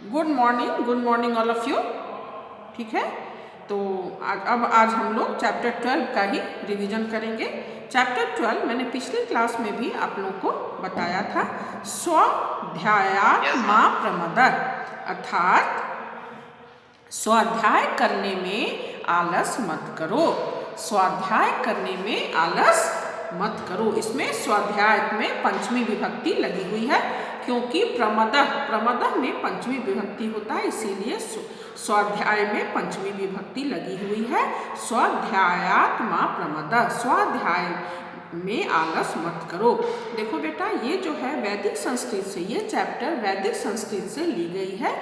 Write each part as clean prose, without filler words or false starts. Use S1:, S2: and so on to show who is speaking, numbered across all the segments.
S1: Good morning all of you. ठीक है, तो आज हम लोग चैप्टर 12 का ही रिवीजन करेंगे। चैप्टर 12 मैंने पिछली क्लास में भी आप लोगों को बताया था। स्वाध्यायात्मा प्रमदः अर्थात स्वाध्याय करने में आलस मत करो। स्वाध्याय करने में आलस मत करो। इसमें स्वाध्याय में पंचमी विभक्ति लगी हुई है, क्योंकि प्रमदः में पंचमी विभक्ति होता है, इसीलिए स्वाध्याय में पंचमी विभक्ति लगी हुई है। स्वाध्यायात्मा प्रमदः, स्वाध्याय में आलस मत करो। देखो बेटा, ये जो है वैदिक संस्कृत से, ये चैप्टर वैदिक संस्कृत से ली गई है।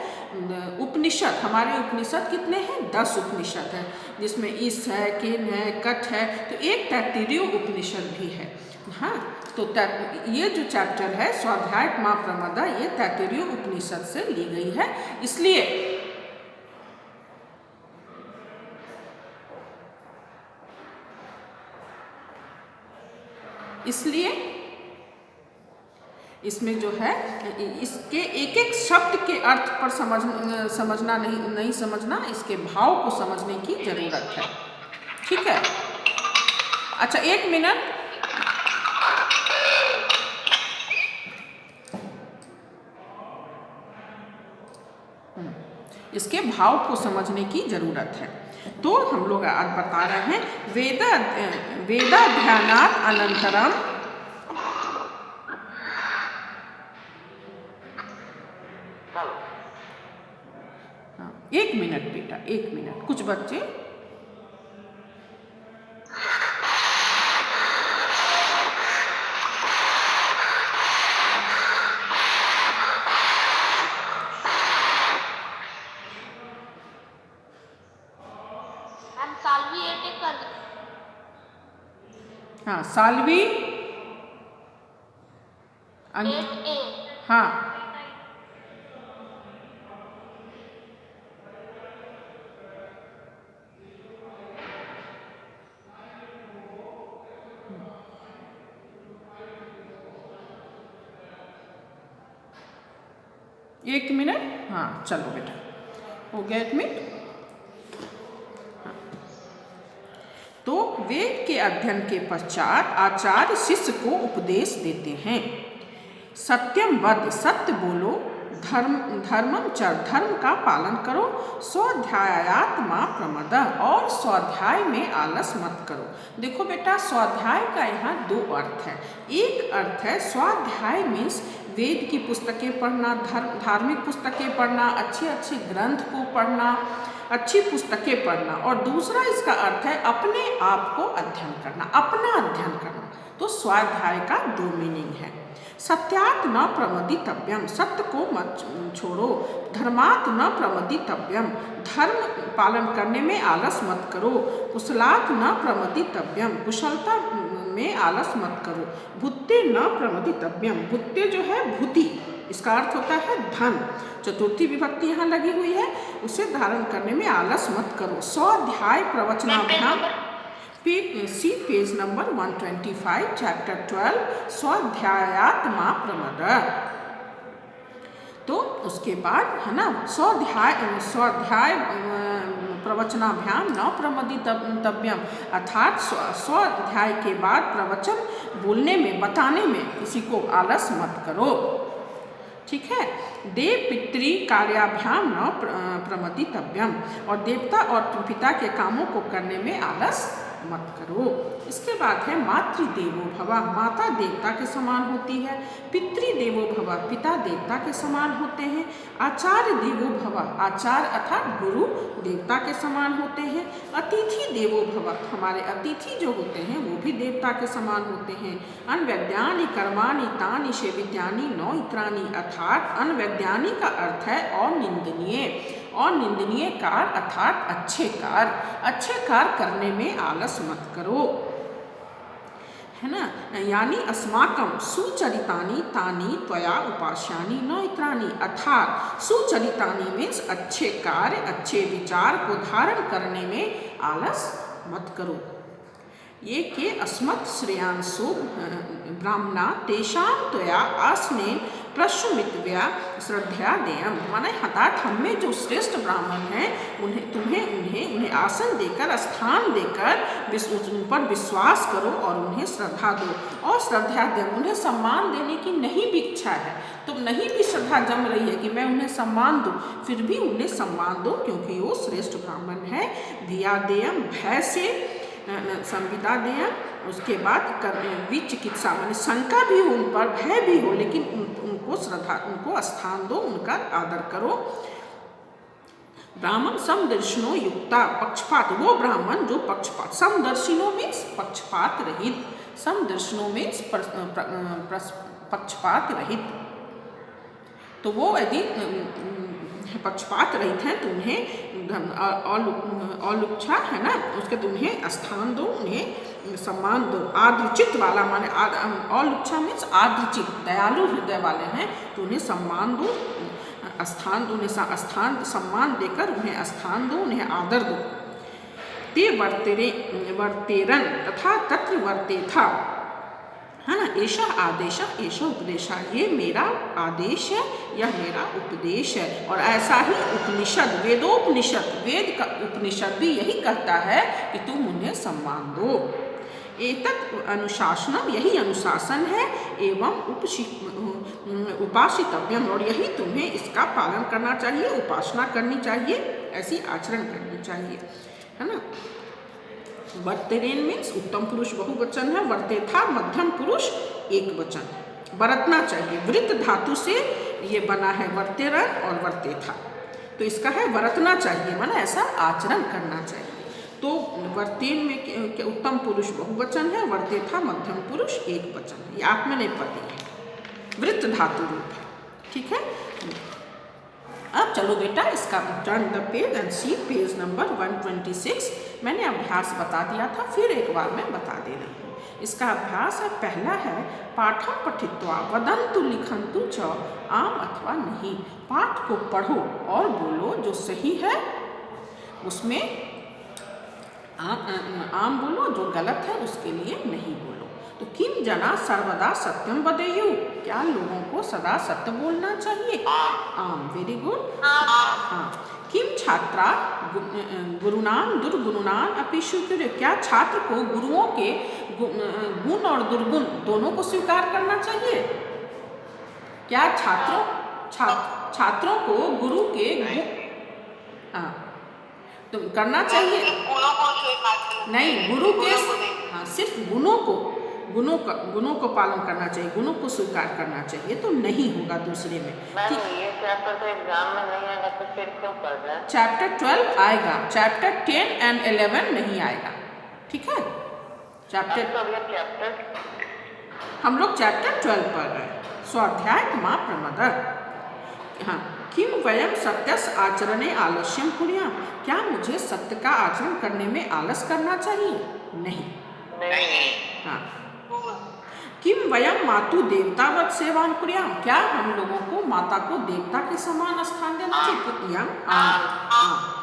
S1: उपनिषद, हमारे उपनिषद कितने हैं? 10 उपनिषद है, जिसमें ईश है, किन है, कठ है, तो एक तैत्तिरीय उपनिषद भी है। हाँ, तो ये जो चैप्टर है स्वाध्यायात्मा प्रमदः, ये तैत्तिरीय उपनिषद से ली गई है। इसलिए इसमें जो है इसके एक एक शब्द के अर्थ पर समझना नहीं समझना, इसके भाव को समझने की जरूरत है। ठीक है, अच्छा एक मिनट, इसके भाव को समझने की जरूरत है। तो हम लोग आज बता रहे हैं वेदाध्ययनात् अनंतरम, एक मिनट बेटा, एक मिनट, कुछ बच्चे सालवी हाँ, एक मिनट, हाँ चलो बेटा, हो गया एक मिनट। तो वेद के अध्ययन के पश्चात आचार्य शिष्य को उपदेश देते हैं। सत्यम वद, सत्य बोलो, धर्मम चर, धर्म का पालन करो, स्वाध्यायात्मा प्रमदः, और स्वाध्याय में आलस मत करो। देखो बेटा, स्वाध्याय का यहाँ 2 अर्थ है। एक अर्थ है स्वाध्याय मीन्स वेद की पुस्तकें पढ़ना, धार्मिक पुस्तकें पढ़ना, अच्छे ग्रंथ को पढ़ना, अच्छी पुस्तकें पढ़ना, और दूसरा इसका अर्थ है अपने आप को अध्ययन करना, अपना अध्ययन करना। तो स्वाध्याय का 2 मीनिंग है। सत्यात् न प्रमदितव्यम, सत्य को मत छोड़ो। धर्मात् न प्रमदितव्यम, धर्म पालन करने में आलस मत करो। कुशलात् न प्रमदितव्यम, कुशलता में आलस मत करो। भुत्ते न प्रमदितव्यम, भुत्ते जो है भूति, इसका अर्थ होता है धन। चतुर्थी विभक्ति यहाँ लगी हुई है, उसे धारण करने में आलस मत करो। स्वाध्याय प्रवचनाभ्याम, पेज नंबर 125, चैप्टर 12, स्वाध्यायात्मा प्रमदः। तो उसके बाद है ना, स्वाध्याय प्रवचनाभ्याम न प्रमदितव्यम, अर्थात स्वाध्याय के बाद प्रवचन बोलने में, बताने में किसी को आलस मत करो। ठीक है, देव पितृ कार्याभ्याम न प्रमदितव्यम, और देवता और पिता के कामों को करने में आलस मत करो। इसके बाद है मातृदेवो भव, माता देवता के समान होती है। पितृदेवो भव, पिता देवता के समान होते हैं। आचार्य देवो भव, आचार्य अर्थात गुरु देवता के समान होते हैं। अतिथि देवो भव, हमारे अतिथि जो होते हैं वो भी देवता के समान होते हैं। अनवैद्यानि कर्माणि तानि सेवित्यानि न इतराणि, अर्थात अनवैद्यानि का अर्थ है अनिंदनीय, और निंदनीय कार्य अर्थात अच्छे कार्य करने में आलस मत करो, है ना। यानी अस्माकं सुचरितानि तानि त्वया उपास्यानि न इतराणि, अर्थात सुचरितानि मीन्स अच्छे कार्य, अच्छे विचार को धारण करने में आलस मत करो। ये के अस्मत् श्रेयांसो ब्राह्मणा तेषां त्वया आसनेन प्रशुमित्व्या श्रद्धया देयम, माने अर्थात हम में जो श्रेष्ठ ब्राह्मण हैं उन्हें आसन देकर, स्थान देकर उन पर विश्वास करो और उन्हें श्रद्धा दो और श्रद्धा दे। उन्हें सम्मान देने की नहीं भी इच्छा है, तो नहीं भी श्रद्धा जम रही है कि मैं उन्हें सम्मान दूँ, फिर भी उन्हें सम्मान दो क्योंकि वो श्रेष्ठ ब्राह्मण है। धिया देयम, भय से संविदा देयम, उसके बाद विचिकित्सा माने शंका भी हो, उन पर भय भी हो, लेकिन उनको श्रद्धा, उनको स्थान दो, उनका आदर करो। ब्राह्मण समदर्शिनो युक्ता, पक्षपात, वो ब्राह्मण जो पक्षपात, समदर्शिनो मीन्स पक्षपात रहित, समदर्शिनो मीन्स पक्षपात रहित, तो वो यदि पक्षपात रहित हैं तो उन्हें अलुच्छा है ना, उसके तो उन्हें स्थान दो, उन्हें सम्मान दो। आदृचित वाला माने अलुच्छा मीन्स आदृचित, दयालु हृदय वाले हैं तो उन्हें सम्मान दो, स्थान दो, उन्हें स्थान सम्मान देकर उन्हें स्थान दो, उन्हें आदर दो। ते वर्तेरन तथा तत्र वर्तेथा, है ना, ऐसा आदेश ऐसा उपदेश, ये मेरा आदेश है, यह मेरा उपदेश है। और ऐसा ही उपनिषद, वेदोपनिषद, वेद का उपनिषद भी यही कहता है कि तुम उन्हें सम्मान दो। एतत् अनुशासनम, यही अनुशासन है, एवं उपासितव्यम, और यही तुम्हें इसका पालन करना चाहिए, उपासना करनी चाहिए, ऐसी आचरण करनी चाहिए, है ना। वर्तेरेन मीन्स उत्तम पुरुष बहुवचन है, वर्तेथा मध्यम पुरुष एक वचन, बरतना चाहिए। वृत्त धातु से ये बना है वर्तेरन और वर्तेथा, तो इसका है बरतना चाहिए, माना ऐसा आचरण करना चाहिए। तो वर्तेन में उत्तम पुरुष बहुवचन है, वर्तेथा मध्यम पुरुष एक वचन है, ये आत्मनेपदी है, वृत्त धातु रूप है, ठीक है। अब चलो बेटा इसका turn the page and see page number 126। मैंने अभ्यास बता दिया था, फिर एक बार मैं बता दे रही हूँ। इसका अभ्यास है, पहला है पाठम पठित्वा वदन्तु लिखन्तु च, आम अथवा नहीं। पाठ को पढ़ो और बोलो, जो सही है उसमें आम बोलो, जो गलत है उसके लिए नहीं बोलो। तो किम जना सर्वदा सत्यम वदेयु, क्या लोगों को सदा सत्य बोलना चाहिए? आम, वेरी गुड। हाँ, किम छात्रा गुरुनाम दुर्गुणान अपि स्वीकुर्युः, क्या छात्र को गुरुओं के गुण और दुर्गुण दोनों को स्वीकार करना चाहिए? क्या छात्रों को गुरु के हाँ तो करना चाहिए? नहीं, गुरु के हाँ सिर्फ गुणों को पालन करना चाहिए, गुणों को स्वीकार करना चाहिए, तो नहीं होगा दूसरे में। ठीक,
S2: ये चैप्टर तो एग्जाम में नहीं आएगा तो फिर क्यों पढ़ रहे हैं?
S1: चैप्टर 12 आएगा, चैप्टर 10 एंड 11 नहीं आएगा, ठीक है। हम लोग चैप्टर 12 पढ़ रहे हैं, स्वाध्याय मा प्रमदः। हाँ, किम वयम सत्यस आचरणे आलस्यम कुर्याम, क्या मुझे सत्य का आचरण करने में आलस करना चाहिए? नहीं। हाँ, किम वयम मातु देवतावत सेवां कुर्याम, क्या हम लोगों को माता को देवता के समान स्थान देना चाहिए?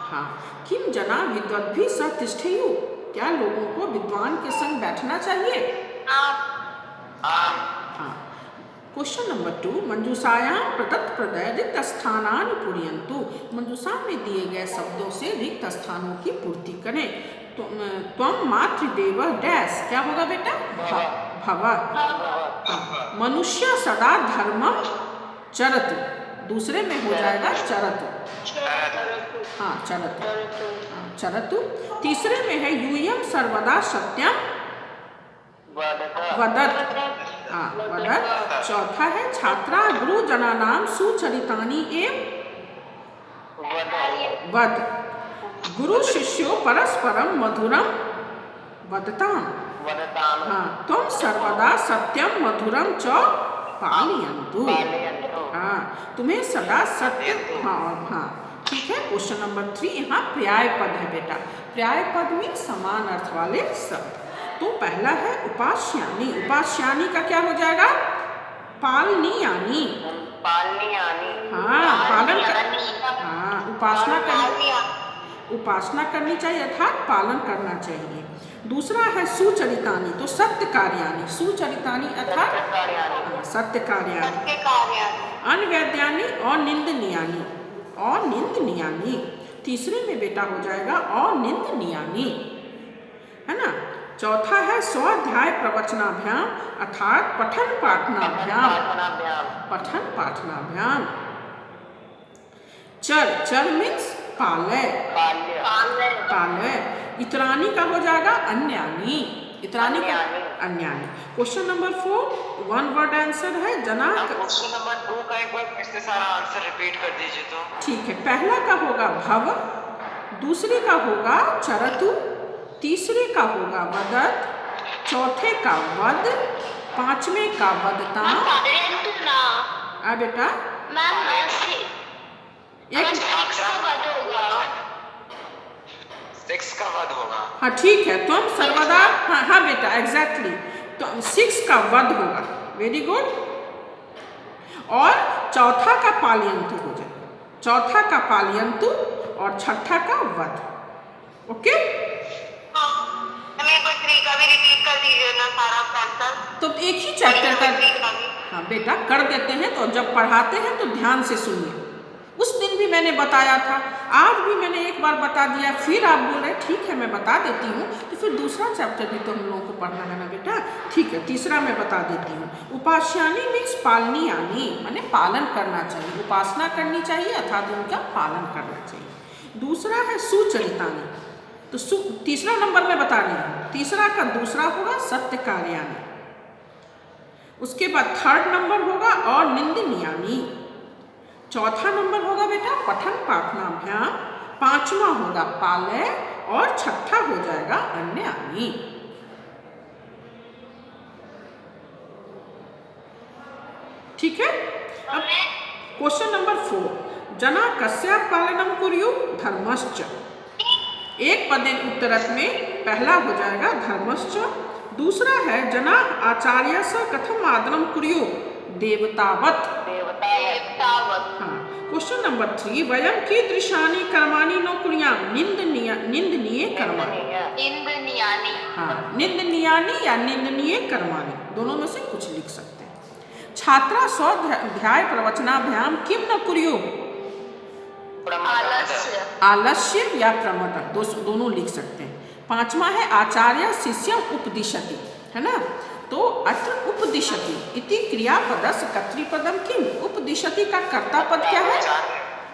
S1: हाँ, किम जना विद्वद्भिः सह तिष्ठेयु, क्या लोगों को विद्वान के संग बैठना चाहिए? हाँ। क्वेश्चन नंबर 2, मंजूषायां प्रदत्त प्रदय रिक्त स्थानानि पूरयन्तु, मंजूषा में दिए गए शब्दों से रिक्त स्थानों की पूर्ति करें। तो त्वं मातृदेव डैश, क्या होगा बेटा? भव। मनुष्य सदा धर्मम चरतु, दूसरे में हो जाएगा चरतु। हाँ, चरतु। तीसरे में है यूयम सर्वदा सत्यम वदत। हाँ, वदत। चौथा है छात्रा गुरु जनानाम सुचरितानि एव वद, गुरु शिष्यो परस्परम मधुरम वदताम। हाँ, तुम सर्वदा सत्यम मधुरम च पालयन्तु। हाँ, तुम्हें सदा सत्य। हाँ, ठीक है। क्वेश्चन नंबर 3, यहाँ पर्याय पद है बेटा। पर्याय पद में समान अर्थ वाले शब्द। तो पहला है उपास्यानि, उपास्यानि का क्या हो जाएगा? पालनीयानि। हाँ, पालन कर, हाँ, उपासना करने, उपासना करनी चाहिए अर्थात पालन करना चाहिए। दूसरा है सुचरितानि, तो सत्य कार्यानि, सुचरितानि अर्थात सत्य कार्यानि। अनवैद्यानि अनिंदनीयानि, अनिंदनीयानि। तीसरे में बेटा हो जाएगा अनिंदनीयानि, है ना। चौथा है स्वाध्याय प्रवचनाभ्याम अर्थात पठन पाठनाभ्याम, पठन पाठनाभ्याम। चर मीन्स पालय, पालय। इतरानी का हो जाएगा अन्यानी, इतरानी का अन्यानी। क्वेश्चन नंबर 4 1 वर्ड आंसर है जना।
S3: क्वेश्चन नंबर 2 का एक बार फिर से सारा आंसर रिपीट कर दीजिए तो।
S1: ठीक है, पहला का होगा भव, दूसरे का होगा चरतु, तीसरे का होगा वदत, चौथे का वद, पांचवें का वदता। आ बेटा एक
S3: 6 का वध होगा।
S1: हाँ ठीक है, तुम सर्वदा, हाँ हाँ बेटा एग्जैक्टली, तो 6 का वध होगा, वेरी गुड। और चौथा का पालयंतु हो जाएगा, चौथा का पालयंतु और छठा का वध। ओके,
S2: का भी रिपीट कर दीजिए ना सारा आंसर।
S1: तो एक ही चैप्टर का, हाँ बेटा कर देते हैं, तो जब पढ़ाते हैं तो ध्यान से सुनिए। उस दिन भी मैंने बताया था, आज भी मैंने एक बार बता दिया, फिर आप बोल रहे ठीक है मैं बता देती हूँ, तो फिर दूसरा चैप्टर भी तो हम लोगों को पढ़ना है ना बेटा। ठीक है, तीसरा मैं बता देती हूँ। उपास्यानि मीन्स पालनीयानि, माने पालन करना चाहिए, उपासना करनी चाहिए अर्थात उनका पालन करना चाहिए। दूसरा है सुचरितानि, तो तीसरा नंबर में बता रही हूँ, तीसरा का दूसरा होगा सत्य कार्यानि। उसके बाद थर्ड नंबर होगा अनिंदनीयानि, चौथा नंबर होगा बेटा पठन पाठनाभ्याम, पांचवा होगा पालय और छठा हो जाएगा अन्यानि। ठीक है। अब क्वेश्चन नंबर 4 जना कस्या पालनम कुर्यु धर्मश्च। एक पदेन उत्तरक में पहला हो जाएगा धर्मश्च, दूसरा है जना आचार्य स कथम आदरम कुर्यु देवतावत। हाँ, क्वेश्चन नंबर 3 वयम कीदृशानि कर्माणि न कुर्याम निंदनीय कर्माणि। हाँ, निंदनीयानि या निंदनीय कर्माणि, दोनों में से कुछ लिख सकते हैं। छात्रा स्वाध्याय प्रवचनाभ्याम किम न कुर्यु, आलस्य या प्रमद, दोनों लिख सकते हैं। पांचवा है आचार्य शिष्यम उपदिशति, है ना। तो अत्र उपदिशति इति क्रियापदस्य कर्तृपदम किम, उपदिशति का कर्ता पद क्या है,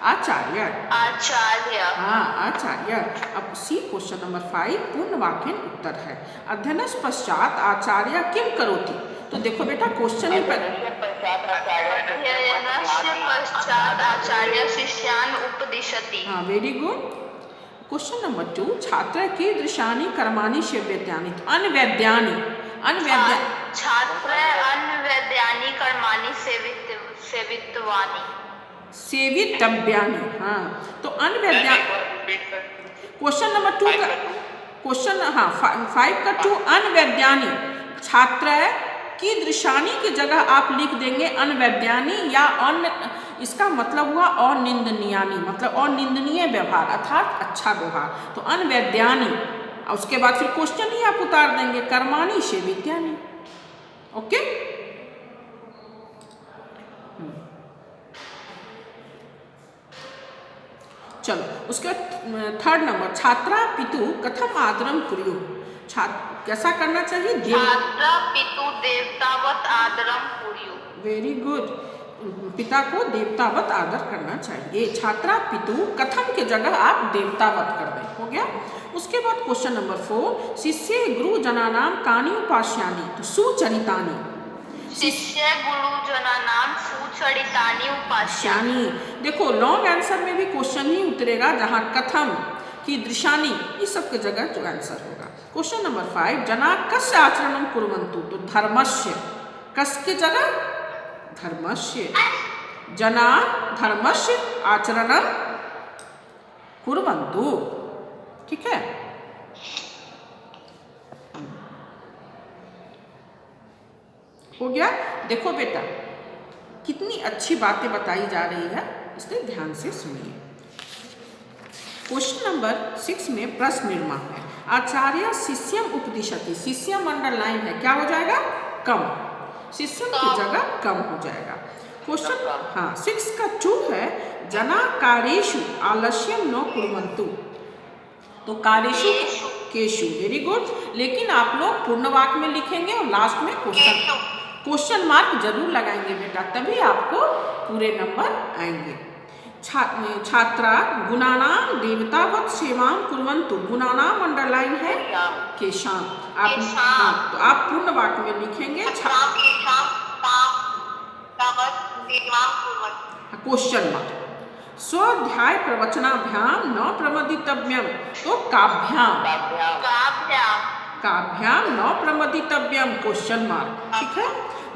S1: आचार्य, आचार्य। हाँ आचार्य। अब सी क्वेश्चन नंबर 5 पूर्ण वाक्य उत्तर है। अध्ययनस पश्चात आचार्य किम करोति, तो देखो बेटा क्वेश्चन ही
S2: पश्चात आचार्य शिष्यान् उपदिशति।
S1: हाँ वेरी गुड। क्वेश्चन नंबर 2 छात्र कीदृशानि कर्माणि सेव्यत्यानि, अनवैद्यानि, छात्र
S2: अनवैद्यानि कर्माणि सेवित्वानि,
S1: सेवितव्यानि। हाँ, तो अनवैद्यानि। क्वेश्चन नंबर 2 का क्वेश्चन, हाँ 5 का 2 अनवैद्यानि, छात्र कीदृशानि की जगह आप लिख देंगे अनवैद्यानि या इसका मतलब हुआ अनिंदनीयानि, मतलब अनिंदनीय व्यवहार अर्थात अच्छा व्यवहार, तो अनवैद्यानि। उसके बाद फिर क्वेश्चन ही आप उतार देंगे कर्माणि सेवित्यानि। ओके, चलो उसके बाद थर्ड नंबर छात्रा पितु कथम आदरम कुर्यु, कैसा करना चाहिए,
S2: छात्रा पितु देवतावत आदरम कुर्यु।
S1: वेरी गुड, पिता को देवतावत आदर करना चाहिए। छात्रा पितु कथम के जगह आप देवतावत कर दें, हो गया। उसके बाद क्वेश्चन नंबर 4 शिष्य गुरु जनानाम कानि उपास्यानि, तो सुचरितानि,
S2: शिष्य गुरु जनानाम सुचरितानि उपास्यानि।
S1: देखो लॉन्ग आंसर में भी क्वेश्चन ही उतरेगा जहाँ कथम कीदृशानि इस सब के जगह जो आंसर होगा। क्वेश्चन नंबर 5 जना कस्य आचरणम कुर्वन्तु, तो धर्मस्य, कस के जगह धर्मस्य, जना धर्मस्य आचरणम कुर्वन्तु। ठीक है, हो गया। देखो बेटा कितनी अच्छी बातें बताई जा रही है, इसलिए ध्यान से सुनिए। क्वेश्चन नंबर 6 में प्रश्न निर्माण है। आचार्य शिष्यम उपदिशति, शिष्यम अंडरलाइन है, क्या हो जाएगा? कम। शिष्यम की जगह कम हो जाएगा। क्वेश्चन 6 का 2 है, जना कार्येषु आलस्यम न कुर्वन्तु। तो कार्येषु केषु, वेरी गुड। लेकिन आप लोग पूर्ण वाक्य में लिखेंगे और लास्ट में क्वेश्चन मार्क जरूर लगाएंगे बेटा, तभी आपको पूरे नंबर आएंगे। छात्रा गुणानाम देवतावत सेवां कुर्वन्तु, गुणानाम अंडरलाइन है केशाम। आप तो आप पूर्ण वाक्य में लिखेंगे क्वेश्चन मार्क। स्वाध्याय प्रवचनाभ्याम न प्रमदितव्यम, तो काभ्याम न प्रमदितव्यम, क्वेश्चन मार्क, ठीक है।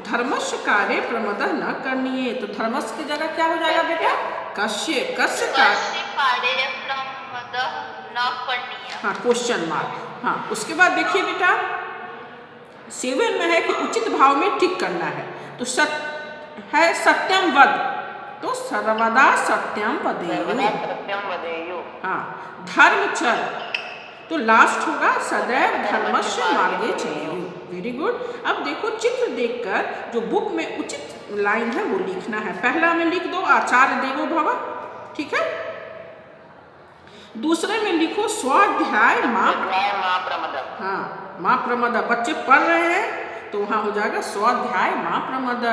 S1: धर्मस्य कार्य प्रमद न करनीय, तो धर्मस्य की जगह क्या हो जाएगा बेटा? कस्य कार्य हाँ, क्वेश्चन मार्क। हाँ, उसके बाद देखिए बेटा 7 में है कि उचित भाव में टिक करना है। तो सत्यम वद, तो सर्वदा सत्यम वदेयु। हाँ, धर्मचर, तो लास्ट होगा सदैव धर्मस्य मार्गे चलेयु। Very good. अब देखो चित्र देखकर जो बुक में उचित लाइन है वो लिखना है। पहला में लिख दो आचार्य देवो भव, ठीक है। दूसरे में लिखो स्वाध्याय माँ प्रमद। हाँ, माँ प्रमद, बच्चे पढ़ रहे हैं तो वहाँ हो जाएगा स्वाध्याय माँ प्रमद।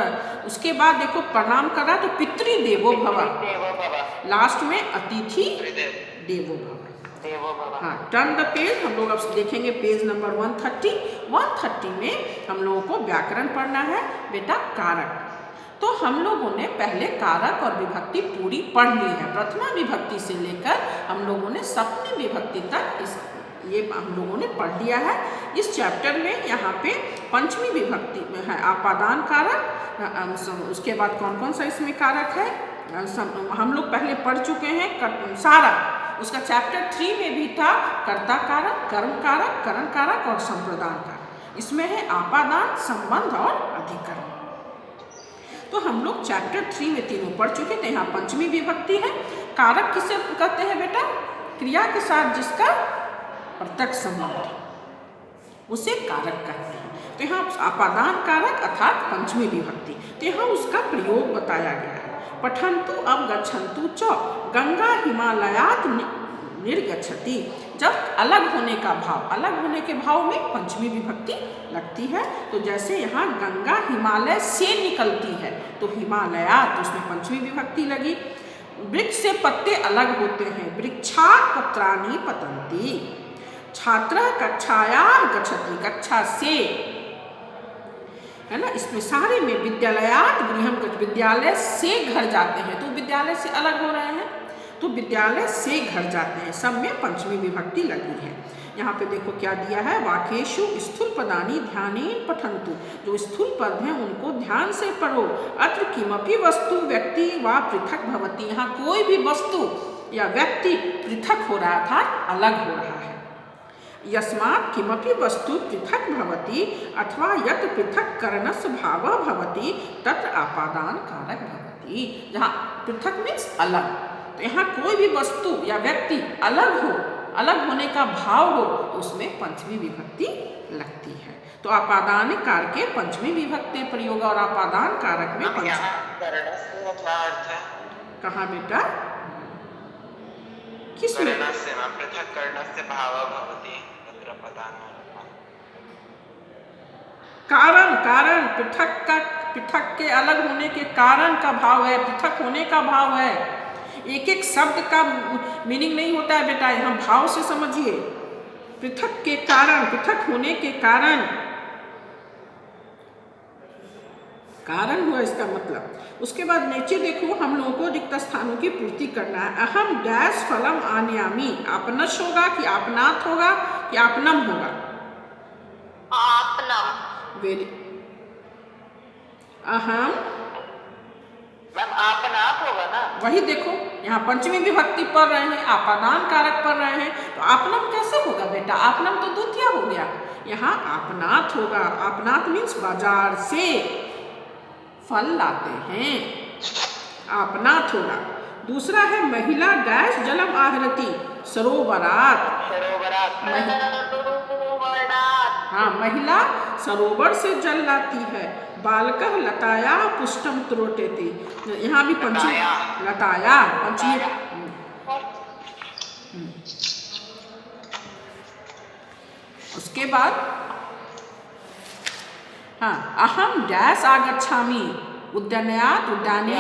S1: उसके बाद देखो प्रणाम कर रहा है तो पितृदेवो भव, लास्ट में अतिथि देवो भव। हाँ, टर्न द पेज। हम लोग अब देखेंगे पेज नंबर 130 में हम लोगों को व्याकरण पढ़ना है बेटा, कारक। तो हम लोगों ने पहले कारक और विभक्ति पूरी पढ़ ली है। प्रथमा विभक्ति से लेकर हम लोगों ने सप्तमी विभक्ति तक ये हम लोगों ने पढ़ लिया है। इस चैप्टर में यहाँ पे पंचमी विभक्ति में है आपादान कारक। उसके बाद कौन कौन सा इसमें कारक है हम लोग पहले पढ़ चुके हैं सारा। उसका चैप्टर 3 में भी था कर्ता कारक, कर्म कारक, करण कारक और संप्रदान कारक। इसमें है आपादान, संबंध और अधिकरण। तो हम लोग चैप्टर 3 में तीनों पढ़ चुके थे। यहाँ पंचमी विभक्ति है। कारक किसे कहते हैं बेटा? क्रिया के साथ जिसका प्रत्यक्ष संबंध है उसे कारक कहते हैं। तो यहाँ आपादान कारक अर्थात पंचमी विभक्ति, तो यहाँ उसका प्रयोग बताया गया है। पठन्तु अवगच्छन्तु च, गंगा हिमालयात् निर्गच्छति। जब अलग होने का भाव, अलग होने के भाव में पंचमी विभक्ति लगती है। तो जैसे यहाँ गंगा हिमालय से निकलती है तो हिमालयात्, उसमें पंचमी विभक्ति लगी। वृक्ष से पत्ते अलग होते हैं, वृक्षात् पत्राणि पतन्ति। छात्र कक्षायाः गच्छति, कक्षा से, है ना। इसमें सारे में विद्यालयात् गृहं गच्छति, विद्यालय से घर जाते हैं, तो विद्यालय से अलग हो रहे हैं तो विद्यालय से घर जाते हैं। सब में पंचमी विभक्ति लगी है। यहाँ पे देखो क्या दिया है, वाक्येषु स्थूल पदानि ध्यानेन पठन्तु। जो स्थूल पद हैं उनको ध्यान से पढ़ो। अत्र किमपि वस्तु व्यक्ति वा पृथक भवति। यहाँ कोई भी वस्तु या व्यक्ति पृथक हो रहा था, अलग हो रहा है। यस्मात् किमपि वस्तु पृथक भवति अथवा यत् पृथक करणस्य भावः भवति तत्र आपादान कारक भवति। जहाँ पृथक मीन्स अलग, तो यहाँ कोई भी वस्तु या व्यक्ति अलग हो, अलग होने का भाव हो तो उसमें पंचमी विभक्ति लगती है। तो आपादान कारक के पंचमी विभक्ति प्रयोग और आपादान कारक में कहाँ बेटा? किस में?
S3: पृथक करणस्य भावः भवति तत्र पदान।
S1: कारण पृथक के अलग होने के कारण का भाव है, पृथक होने का भाव है। एक एक शब्द का मीनिंग नहीं होता है बेटा, यहाँ भाव से समझिए। पृथक के कारण, पृथक होने के कारण, कारण हुआ इसका मतलब। उसके बाद नीचे देखो हम लोगों को रिक्त स्थानों की पूर्ति करना है। अहम डैश फलम आनयामी, आपनश होगा कि आपनाथ होगा कि आपनम होगा?
S2: आपनम।
S1: वेरी अहम
S2: मैम आपनाथ होगा ना?
S1: वही देखो यहाँ पंचमी विभक्ति पढ़ रहे हैं, आपादान कारक पढ़ रहे हैं, तो आपनम कैसे होगा बेटा? आपनम तो द्वितीय हो गया, यहाँ आपनाथ होगा। आपनाथ मीन्स बाजार से फल लाते हैं, आपनाथ होगा। दूसरा है महिला डैश जलम आहरती, सरोवरात।
S2: सरोवरात।
S1: हाँ, महिला सरोवर से जल लाती है। बालकः लताया पुष्टम त्रोटेति, यहाँ भी पंचमी लताया पंचमी। उसके बाद हाँ, अहम डैश आगच्छामि, उद्यानयात उद्याने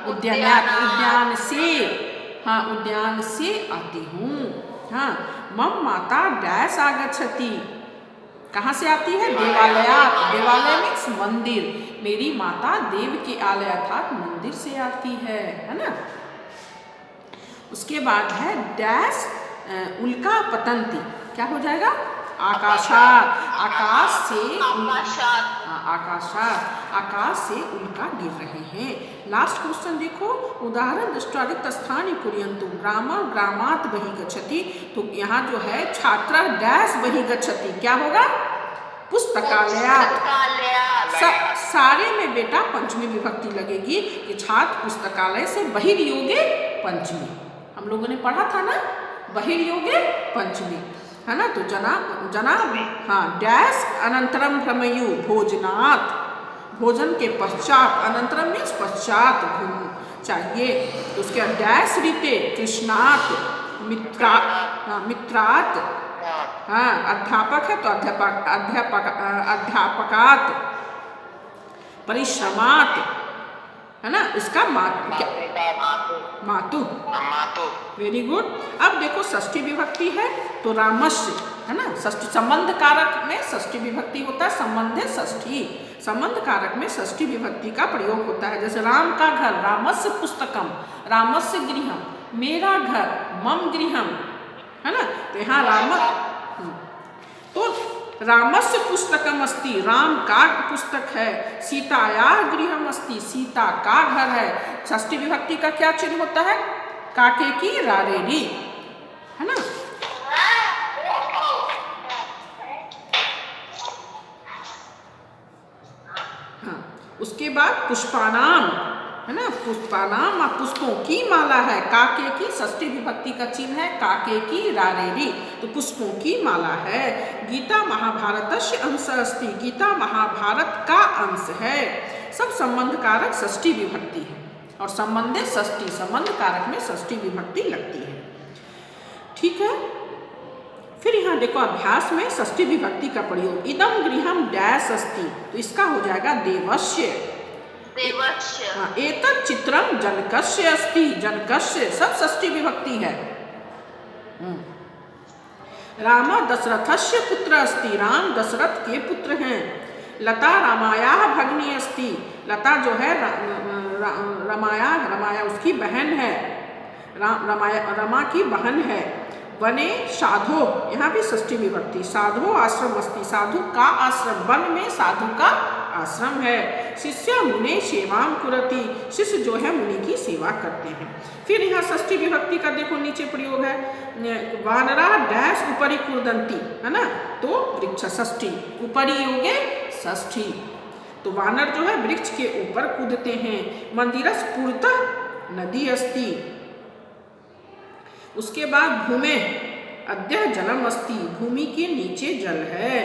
S1: उद्यानयात उद्यान से, हाँ उद्यान से आती हूँ। हाँ, मम माता डैश आगच्छति, कहाँ से आती है? देवालयात, देवालय मीन्स मंदिर। मेरी माता देव के आलय अर्थात मंदिर से आती है ना। उसके बाद है डैश उल्का पतंती, क्या हो जाएगा? आकाशात, आकाश से आकाशात, आकाश से उल्का गिर रहे हैं। लास्ट क्वेश्चन देखो, उदाहरण दृष्टारित स्थानी पुर्यंतु ग्रामर ग्रामात बहि गच्छति, तो यहाँ जो है छात्र डैश बहि गच्छति, क्या होगा? पुस्तकालयात। सारे में बेटा पंचमी विभक्ति लगेगी कि छात्र पुस्तकालय से बहिर्योगे पंचमी, हम लोगों ने पढ़ा था ना, बहिर्योगे पंचमी, है ना। तो जना हाँ डैश अनंतरम भ्रमयु भोजनात्, भोजन के पश्चात, अनंतरम मीन्स पश्चात घूम चाहिए। तो उसके बाद डैश रीते कृष्णात् मित्रात्, हाँ अध्यापक है तो अध्यापकात्, परिश्रमात्, है ना। इसका मातु, वेरी गुड। अब देखो षष्ठी विभक्ति है तो रामस्य, है ना। षष्ठी संबंध कारक में षष्ठी विभक्ति होता है, संबंधे षष्ठी, संबंध कारक में षष्ठी विभक्ति का प्रयोग होता है। जैसे राम का घर, रामस्य पुस्तकम, रामस्य गृहम, मेरा घर, मम गृहम, है ना। तो यहाँ तो रामस्य पुस्तकम अस्ति, राम का पुस्तक है। सीतायाः गृहम अस्ति, सीता का घर है। षष्ठी विभक्ति का क्या चिन्ह होता है? काके की रारेरी, है ना। हाँ, उसके बाद पुष्पानाम, है ना, पुष्पानाम पुष्पों की माला है। काके की षष्ठी विभक्ति का चिन्ह है काके की रारेरी, तो पुष्पों की माला है। गीता महाभारतस्य अंश अस्ति, गीता महाभारत का अंश है। सब संबंध कारक षष्ठी विभक्ति है और संबंधे षष्ठी, संबंध कारक में षष्ठी विभक्ति लगती है। ठीक है, फिर यहाँ देखो अभ्यास में षष्ठी विभक्ति का प्रयोग, इदम गृहम डैश अस्ति, तो इसका हो जाएगा देवस्य। हाँ, एतत् चित्रम जनकस्य अस्ति, जनकस्य सब षष्ठी विभक्ति है। राम दशरथस्य पुत्र अस्ति, राम दशरथ के पुत्र हैं। लता रामायाः भगिनी अस्ति, लता जो है रमाया उसकी बहन है, रमा की बहन है। वने साधो, यहाँ भी षष्ठी विभक्ति, साधो आश्रम अस्ति, साधु का आश्रम, वन में साधु का आश्रम है। शिष्य मुने सेवाम कुरति, शिष्य जो है मुनि की सेवा करते हैं। फिर यहाँ षष्ठी विभक्ति का देखो नीचे प्रयोग है, वानरा डैश उपरि कुर्दंती, है ना, तो वृक्ष षष्ठी, उपरि योगे षष्ठी, तो वानर जो है वृक्ष के ऊपर कूदते हैं। मंदिरस पुरतः नदी अस्ति, उसके बाद भूमे अद्य जलम अस्ति, भूमि के नीचे जल है।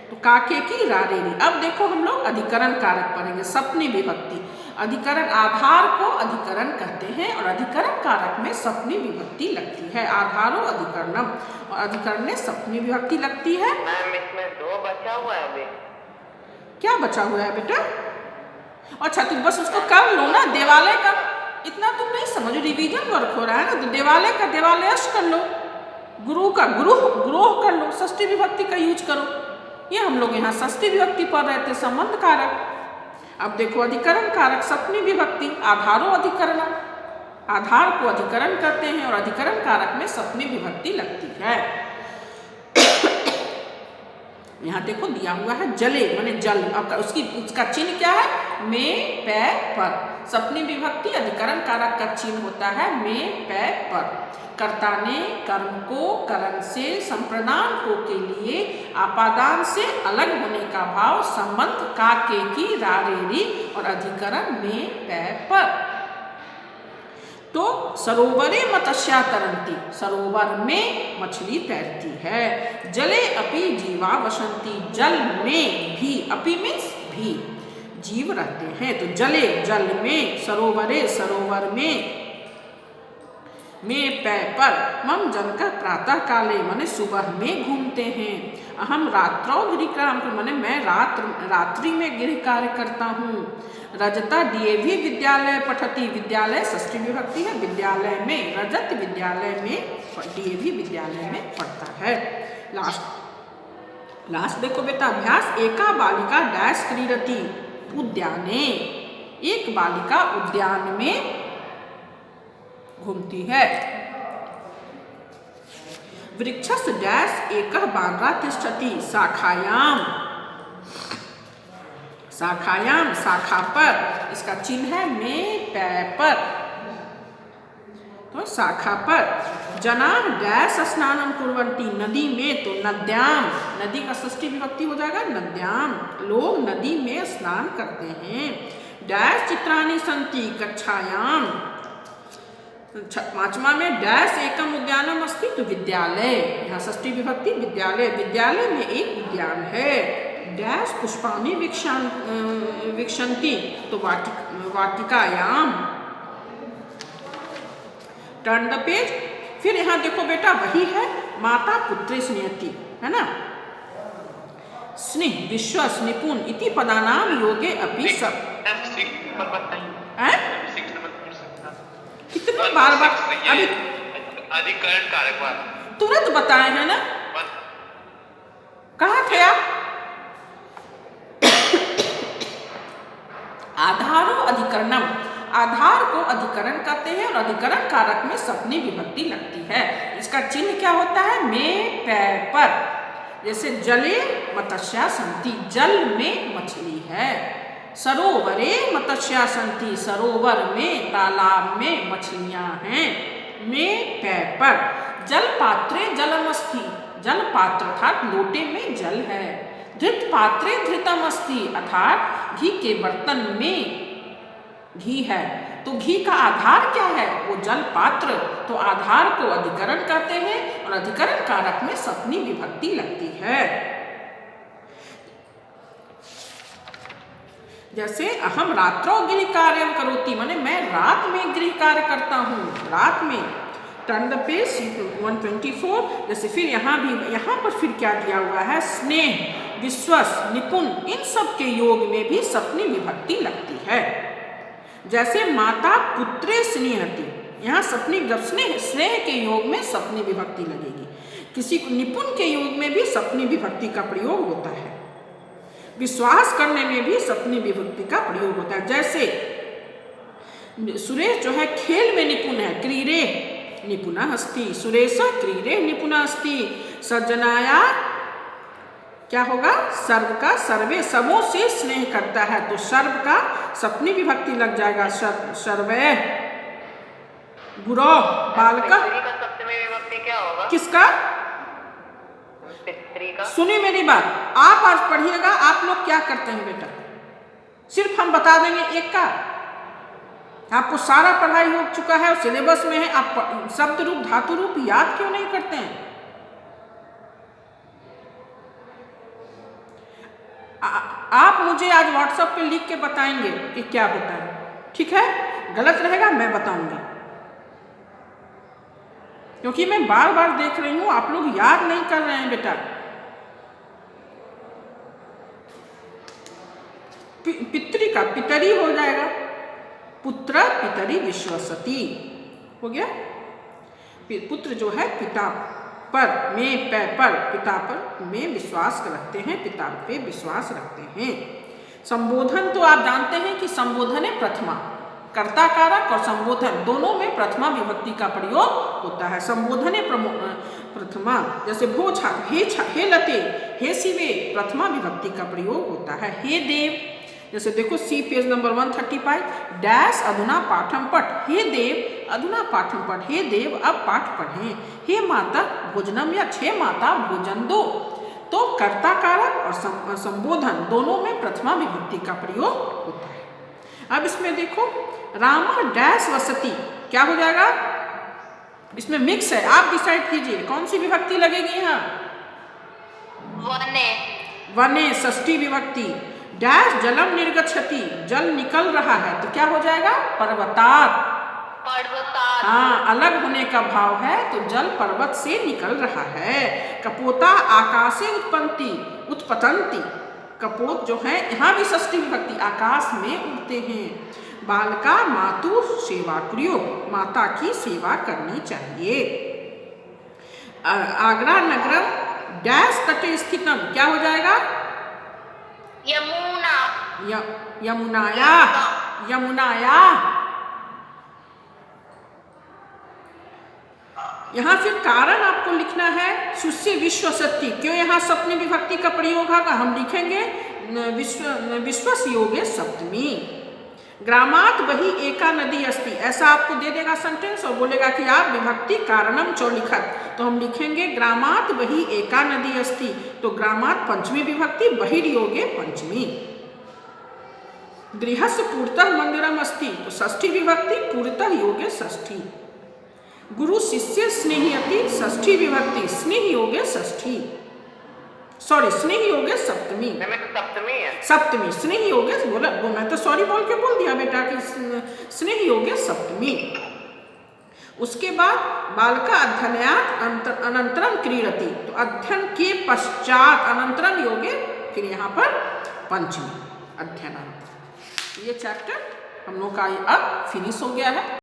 S1: तो काके की रारेरी। अब देखो हम लोग अधिकरण कारक पढ़ेंगे, सपनी विभक्ति। अधिकरण, आधार को अधिकरण कहते हैं और अधिकरण कारक में सपनी विभक्ति लगती है। आधारो अधिकरणम, और अधिकरण में सपनी विभक्ति लगती है।
S2: मैम इसमें 2 बचा हुआ है अभी।
S1: क्या बचा हुआ है बेटा? अच्छा तुम बस उसको कर लो ना, देवालय का इतना तुम नहीं समझो, रिवीजन वर्क हो रहा है ना, तो देवालय का देवालयश कर लो, गुरु का ग्रोह कर लो, षष्ठी विभक्ति का यूज करो। ये हम लोग यहाँ षष्ठी विभक्ति पढ़ रहे थे, संबंध कारक। अब देखो अधिकरण कारक सपनी विभक्ति, आधारो अधिकरण, आधार को अधिकरण करते हैं और अधिकरण कारक में सपनी विभक्ति लगती है। यहाँ देखो दिया हुआ है जले माने जल, अब उसका चिन्ह क्या है? में पै पर। सपनी विभक्ति अधिकरण कारक का चिन्ह होता है में पै पर। कर्ता ने कर्म को करण से संप्रदान को के लिए आपादान से अलग होने का भाव, संबंध काके की रारेरी और अधिकरण में पै पर। तो सरोवरे मत्स्या तरंती, सरोवर में मछली तैरती है। जले अपि जीवा वसंती, जल में भी, अपि मीन्स भी, जीव रहते हैं। तो जले जल में, सरोवरे सरोवर में पै पर, मम जनक प्रातः काले माने सुबह में घूमते हैं। अहम रात्रौ गृह कार्य माने मैं रात्रि में गृह कार्य करता हूँ। रजता डीएवी विद्यालय पठती, विद्यालय षष्ठी विभक्ति है, विद्यालय में, रजत विद्यालय में, डीएवी विद्यालय में पढ़ता है। लास्ट देखो बेटा अभ्यास, एका बालिका डैश क्रीडती उद्याने, एक बालिका उद्यान में घूमती है। वृक्षस डैश एकः बांद्रा तिष्ठति शाखायाम, शाखायाम शाखा पर, इसका चिन्ह है में पै पर, तो शाखा पर। जनाः डैश स्नानं कुर्वन्ति नदी में, तो नद्याम, नदी का षष्ठी विभक्ति हो जाएगा नद्याम, लोग नदी में स्नान करते हैं। डैश चित्राणि सन्ति कक्षायाम, पांचवा में डैश एकम उद्यानम अस्ति, तो विद्यालय, यहाँ षष्ठी विभक्ति विद्यालय, विद्यालय में एक उद्यान है। डैश पुष्पाणि विक्षन्ति, तो वाटिकायाम। Turn the page. फिर यहाँ देखो बेटा वही है, माता पुत्रे स्नेहती, है ना, स्नेह विश्वास निपुण इति पदानाम योगे अपि सब। कितने बार अभी
S3: अधिकरण कारक बार
S1: तुरंत बताए हैं ना, कहाँ थे आप? आधारो अधिकरणम, आधार को अधिकरण कहते हैं और अधिकरण कारक में सपनी विभक्ति लगती है। इसका चिन्ह क्या होता है? में पै पर, जैसे जले मत्स्या सन्ति, जल में मछली है। सरोवरे मत्स्या सन्ति, सरोवर में तालाब में मछलियां हैं। में पै पर, जल पात्रे जलमस्ति, जल पात्र अर्थात लोटे में जल है। धृत पात्रे धृतम अस्ति, अर्थात घी के बर्तन में घी है। तो घी का आधार क्या है? वो जल पात्र। तो आधार को अधिकरण कहते हैं और अधिकरण कारक में सपनी विभक्ति लगती है। जैसे अहम रात्रो गृह कार्यम करोति, माने मैं रात में गृह कार्य करता हूँ, रात में। Turn the page 124। जैसे फिर यहाँ पर फिर क्या दिया हुआ है? स्नेह विश्वास निपुण, इन सब के योग में भी सपनी विभक्ति लगती है। जैसे माता पुत्रे स्नेहती, यहाँ सपनी, जब स्नेह के योग में सपनी विभक्ति लगेगी। किसी को निपुण के योग में भी सपनी विभक्ति का प्रयोग होता है। विश्वास करने में भी सपनी विभक्ति का प्रयोग होता है। जैसे सुरेश जो है खेल में निपुण है, क्रीडे निपुणः अस्ति, सुरेश क्रीडे निपुणः अस्ति। सज्जनाया क्या होगा? सर्व का, सर्वे सबों से स्नेह करता है, तो सर्व का सपनी विभक्ति लग जाएगा। सर्वे गुरो बालका,
S2: सप्तमी विभक्ति क्या होगा?
S1: किसका?
S2: पितृ का।
S1: सुनिए मेरी बात, आप आज पढ़िएगा। आप लोग क्या करते हैं बेटा? सिर्फ हम बता देंगे एक का, आपको सारा पढ़ाई हो चुका है और सिलेबस में है, आप शब्द रूप धातु रूप याद क्यों नहीं करते हैं? आप मुझे आज व्हाट्सएप पे लिख के बताएंगे कि क्या होता है, ठीक है? गलत रहेगा मैं बताऊंगी, क्योंकि मैं बार बार देख रही हूं आप लोग याद नहीं कर रहे हैं बेटा। पितरी का पितरी हो जाएगा, पुत्र पितरी विश्वसती हो गया। पुत्र जो है पिता पर, में पै पर, पिता पर में विश्वास रखते हैं, पिता पे विश्वास रखते हैं। संबोधन तो आप जानते हैं कि संबोधन है प्रथमा, कर्ता कारक और संबोधन दोनों में प्रथमा विभक्ति का प्रयोग होता है। संबोधन प्रथमा, जैसे भो छात्र, हे लते, हे शिवे, प्रथमा विभक्ति का प्रयोग होता है। हे देव, जैसे देखो सी पेज नंबर 135, डैश अधुना पाठम पठ, हे देव अधुना पाठम पठ, हे देव अब पाठ पढ़ें। हे माता भोजनम, या छे माता भोजन दो। तो कर्ता कारक और संबोधन दोनों में प्रथमा विभक्ति का प्रयोग होता है। अब इसमें देखो रामा डैश वसती, क्या हो जाएगा? इसमें मिक्स है, आप डिसाइड कीजिए कौन सी विभक्ति लगेगी यहाँ।
S2: वने
S1: वने षष्ठी विभक्ति। डैश जलम निर्गच्छति, जल निकल रहा है तो क्या हो जाएगा? पर्वतात्।
S2: पर्वतात्।
S1: हाँ, अलग होने का भाव है तो जल पर्वत से निकल रहा है। कपोता आकाशे उत्पतंती, कपोत जो है यहाँ भी षष्ठी विभक्ति, आकाश में उड़ते हैं। बालका मातु सेवा कुर्यो, माता की सेवा करनी चाहिए। आगरा नगरम डैश तटे स्थितम, क्या हो जाएगा?
S2: यमुना
S1: यमुनाया, यमुनाया। यहाँ फिर कारण आपको लिखना है सुस्य विश्वसती, क्यों यहाँ सप्तमी विभक्ति का प्रयोग होगा? हम लिखेंगे विश्वस योगे सप्तमी। ग्रामात वही एका नदी अस्ति, ऐसा आपको दे देगा सेंटेंस और बोलेगा कि आप विभक्ति कारणम चो लिखत, तो हम लिखेंगे ग्रामात वही एका नदी अस्ति, तो ग्रामात पंचमी विभक्ति, बहिर्योगे पंचमी। गृहस्य पूर्तः मंदिरम अस्ति, तो षष्ठी विभक्ति, पूर्तः योगे षष्ठी। गुरु शिष्य स्नेहियति, षष्ठी विभक्ति, स्नेह योगे षष्ठी, सॉरी स्नेह योगे सप्तमी।
S3: में तो सप्तमी है।
S1: सप्तमी, स्नेह योगे बोला, मैं तो सॉरी बोल के बोल दिया बेटा कि स्नेह योगे सप्तमी। उसके बाद बालका अध्ययनात् अनंतरम क्रीडति, तो अध्ययन के पश्चात अनंतरम योगे, फिर यहाँ पर पंचमी अध्ययनात्। ये चैप्टर हम लोग का अब फिनिश हो गया है।